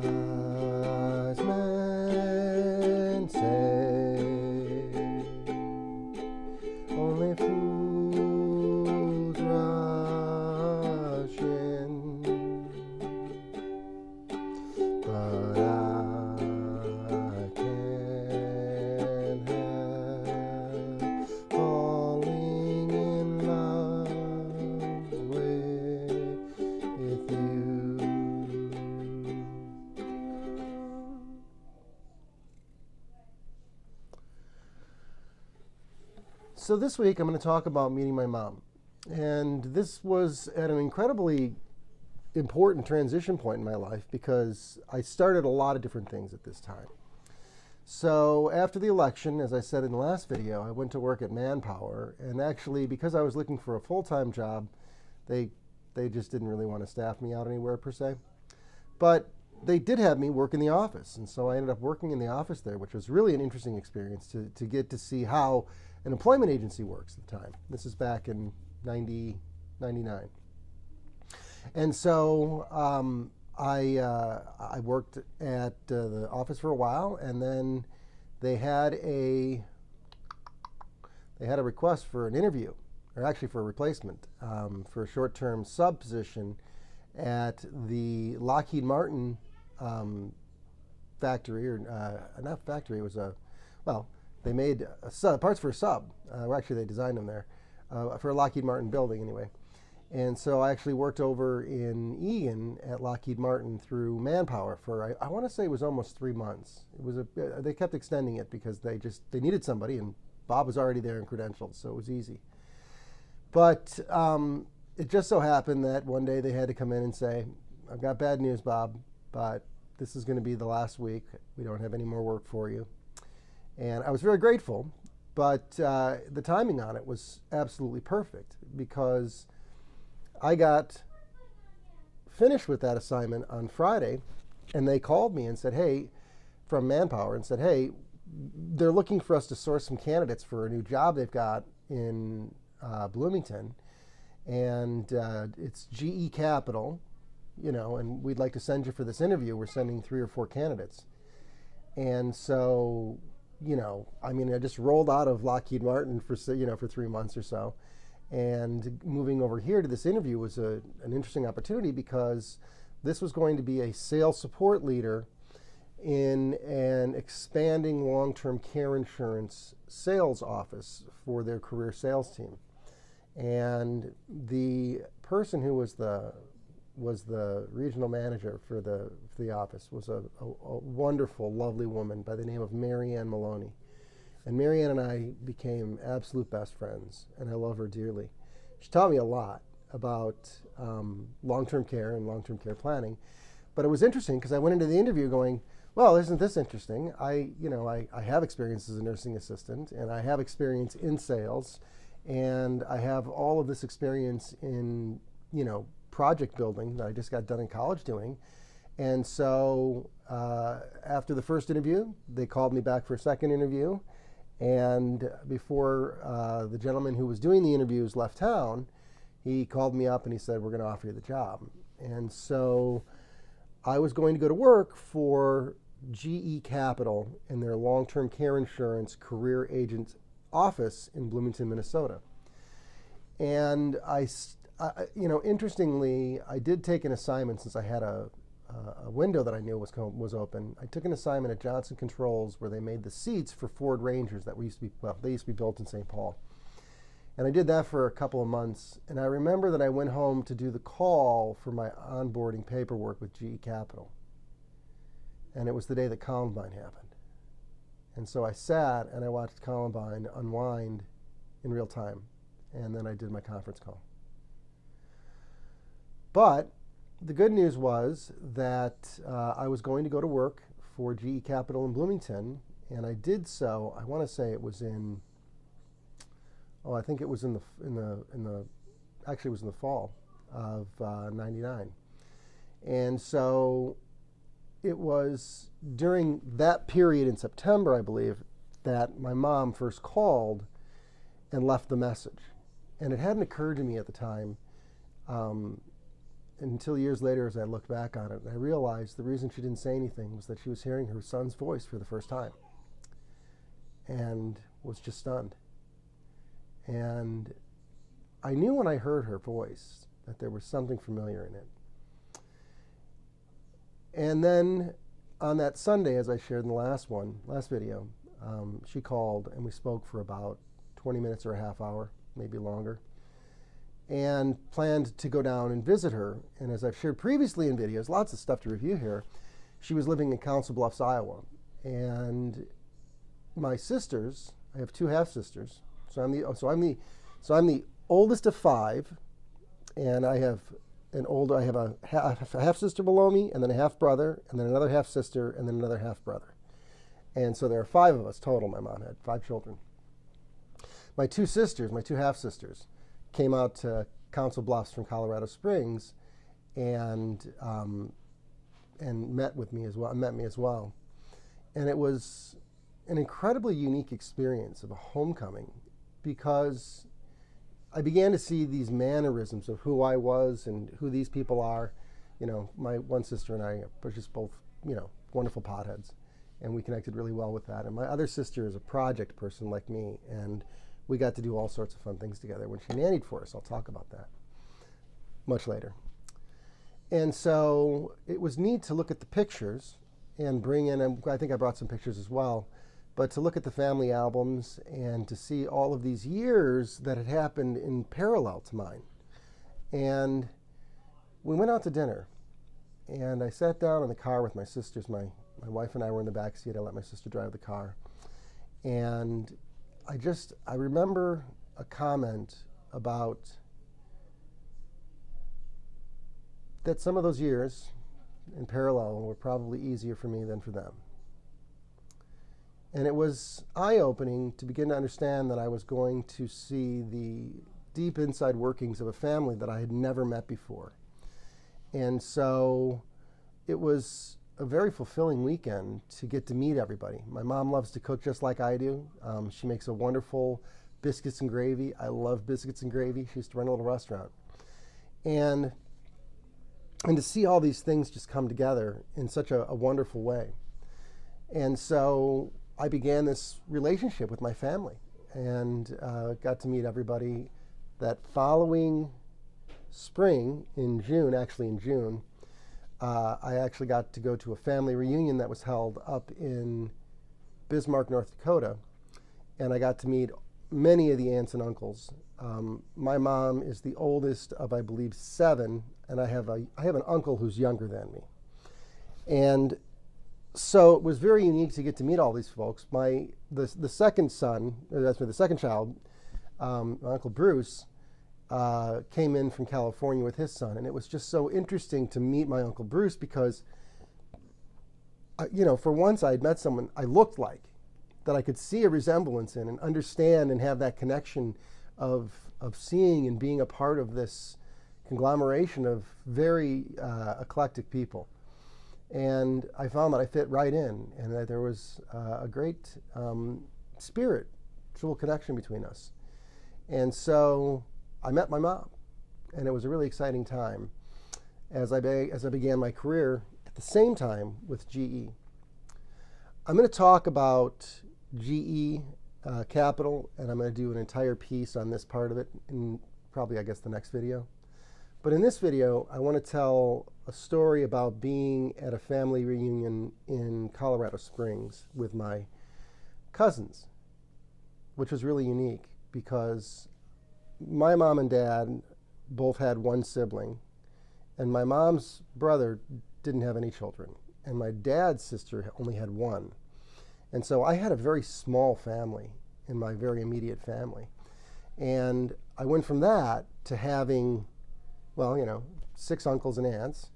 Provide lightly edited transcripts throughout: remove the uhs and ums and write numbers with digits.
Wise men say only fools rush in, but I can't help falling in love with you. So this week I'm going to talk about meeting my mom. And this was at an incredibly important transition point in my life because I started a lot of different things at this time. So after the election, as I said in the last video, I went to work at Manpower, and actually because I was looking for a full-time job, they just didn't really want to staff me out anywhere per se. But they did have me work in the office, and so I ended up working in the office there, which was really an interesting experience to get to see how an employment agency works at the time. This is back in 99. And so I worked at the office for a while, and then they had a request for an interview, or actually for a replacement, for a short-term sub position at the Lockheed Martin factory, or not factory. It was they made parts for a sub. Actually, they designed them there for a Lockheed Martin building anyway. And so I actually worked over in Eagan at Lockheed Martin through Manpower for, I want to say it was almost 3 months. It was they kept extending it because they needed somebody, and Bob was already there and credentialed, so it was easy. But it just so happened that one day they had to come in and say, "I've got bad news, Bob, but this is going to be the last week. We don't have any more work for you." And I was very grateful, but the timing on it was absolutely perfect because I got finished with that assignment on Friday, and they called me and said, "Hey," from Manpower, and said, "Hey, they're looking for us to source some candidates for a new job they've got in Bloomington, and it's GE Capital, and we'd like to send you for this interview. We're sending 3 or 4 candidates." And so, I just rolled out of Lockheed Martin for 3 months or so. And moving over here to this interview was an interesting opportunity because this was going to be a sales support leader in an expanding long-term care insurance sales office for their career sales team. And the person who was the regional manager for the office was a wonderful, lovely woman by the name of Marianne Maloney. And Marianne and I became absolute best friends, and I love her dearly. She taught me a lot about long-term care and long-term care planning. But it was interesting because I went into the interview going, well, isn't this interesting? I have experience as a nursing assistant, and I have experience in sales, and I have all of this experience in, project building that I just got done in college doing. And so after the first interview, they called me back for a second interview. And before the gentleman who was doing the interviews left town, he called me up and he said, "We're going to offer you the job." And so I was going to go to work for GE Capital in their long-term care insurance career agent office in Bloomington, Minnesota. And interestingly, I did take an assignment since I had a window that I knew was open. I took an assignment at Johnson Controls where they made the seats for Ford Rangers that they used to be built in St. Paul. And I did that for a couple of months. And I remember that I went home to do the call for my onboarding paperwork with GE Capital. And it was the day that Columbine happened. And so I sat and I watched Columbine unwind in real time. And then I did my conference call. But the good news was that I was going to go to work for GE Capital in Bloomington, and I did so. I want to say it was in. I think it was in the. Actually, it was in the fall of '99, and so it was during that period in September, I believe, that my mom first called and left the message, and it hadn't occurred to me at the time. until years later, as I looked back on it, I realized the reason she didn't say anything was that she was hearing her son's voice for the first time and was just stunned. And I knew when I heard her voice that there was something familiar in it. And then on that Sunday, as I shared in the last video, she called and we spoke for about 20 minutes or a half hour, maybe longer, and planned to go down and visit her. And as I've shared previously in videos, lots of stuff to review here, she was living in Council Bluffs, Iowa. And my sisters, I have two half-sisters, so I'm the oldest of five, and I have a half-sister below me, and then a half-brother, and then another half-sister, and then another half-brother. And so there are five of us total. My mom had 5 children. My two half-sisters, came out to Council Bluffs from Colorado Springs and met me as well. And it was an incredibly unique experience of a homecoming, because I began to see these mannerisms of who I was and who these people are. You know, my one sister and I were just both, wonderful potheads, and we connected really well with that. And my other sister is a project person like me, and we got to do all sorts of fun things together when she nannied for us. I'll talk about that much later. And so it was neat to look at the pictures and bring in, and I think I brought some pictures as well, but to look at the family albums and to see all of these years that had happened in parallel to mine. And we went out to dinner, and I sat down in the car with my sisters. My wife and I were in the back seat. I let my sister drive the car. And I remember a comment about that some of those years in parallel were probably easier for me than for them. And it was eye-opening to begin to understand that I was going to see the deep inside workings of a family that I had never met before. And so it was a very fulfilling weekend to get to meet everybody. My mom loves to cook just like I do. She makes a wonderful biscuits and gravy. I love biscuits and gravy. She used to run a little restaurant. And to see all these things just come together in such a wonderful way. And so I began this relationship with my family and got to meet everybody. That following spring, in June, I actually got to go to a family reunion that was held up in Bismarck, North Dakota, and I got to meet many of the aunts and uncles. My mom is the oldest of, I believe, 7, and I have an uncle who's younger than me. And so it was very unique to get to meet all these folks. The second child, my Uncle Bruce, came in from California with his son, and it was just so interesting to meet my Uncle Bruce because, for once I had met someone I looked like, that I could see a resemblance in and understand and have that connection of seeing and being a part of this conglomeration of very eclectic people. And I found that I fit right in, and that there was a great spiritual connection between us. And so I met my mom, and it was a really exciting time as I began my career at the same time with GE. I'm going to talk about GE Capital, and I'm going to do an entire piece on this part of it in probably, I guess, the next video. But in this video, I want to tell a story about being at a family reunion in Colorado Springs with my cousins, which was really unique because my mom and dad both had one sibling, and my mom's brother didn't have any children, and my dad's sister only had one. And so I had a very small family in my very immediate family. And I went from that to having, 6 uncles and aunts,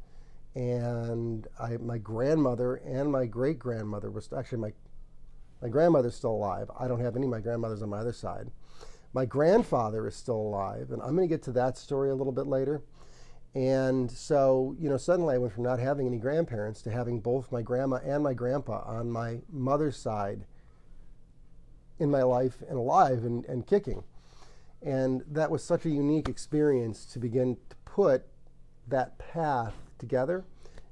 and my grandmother and my great-grandmother was actually my grandmother's still alive. I don't have any of my grandmothers on my other side. My grandfather is still alive, and I'm going to get to that story a little bit later. And so, suddenly I went from not having any grandparents to having both my grandma and my grandpa on my mother's side in my life and alive and kicking. And that was such a unique experience to begin to put that path together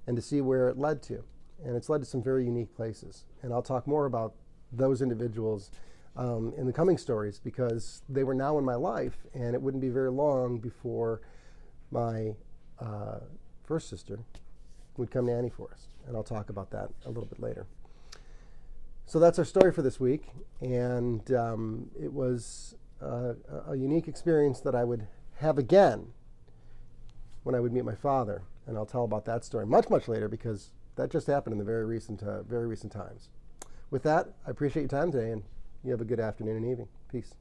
and to see where it led to. And it's led to some very unique places. And I'll talk more about those individuals in the coming stories, because they were now in my life, and it wouldn't be very long before my first sister would come to Annie for us. And I'll talk about that a little bit later. So that's our story for this week. And it was a unique experience that I would have again when I would meet my father. And I'll tell about that story much, much later, because that just happened in the very recent times. With that, I appreciate your time today, and you have a good afternoon and evening. Peace.